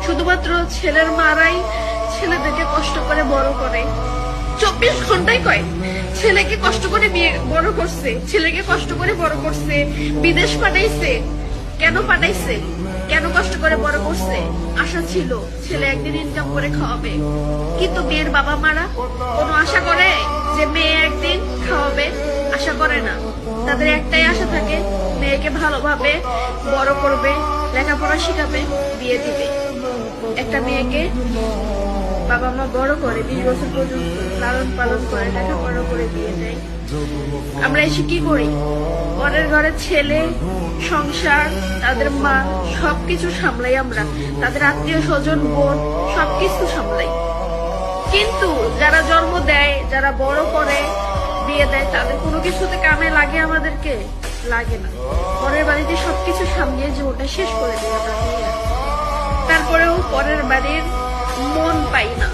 শুধুমাত্র ছেলের মারাই ছেলেদেরকে কষ্ট করে বড় করে, 24 ঘন্টায় কয় ছেলেকে কষ্ট করে বিয়ে বড় করছে, ছেলেকে কষ্ট করে বড় করছে, বিদেশ পাঠাইছে। কেন পাঠাইছে? কেন কষ্ট করে বড় করছে? আশা ছিল ছেলে একদিন ইনকাম করে খাওয়াবে, কিন্তু মেয়ের বাবা মারা কোনো আশা করে যে মেয়ে একদিন খাওয়াবে? আশা করে না। তাদের একটাই আশা থাকে, মেয়েকে ভালোভাবে বড় করবে, লেখাপড়া শিখাবে, বিয়ে দিবে। একটা মেয়েকে বাবা মা বড় করে 20 বছর পর্যন্ত লালন পালন করে, লেখাপড়া করে বিয়ে দেয়। আমরা এসে কি করি? পরের ঘরের ছেলে, সংসার, তাদের মা সবকিছু সামলাই আমরা, তাদের আত্মীয় স্বজন, বোন সবকিছু সামলাই। কিন্তু যারা জন্ম দেয়, যারা বড় করে বিয়ে দেয়, তাদের কোনো কিছুতে কামে লাগে? আমাদেরকে লাগে না। পরের বাড়িতে সবকিছু সামলিয়ে জীবনটা শেষ করে দিয়ে আমরা। তারপরেও পরের বাড়ির মন পাই না।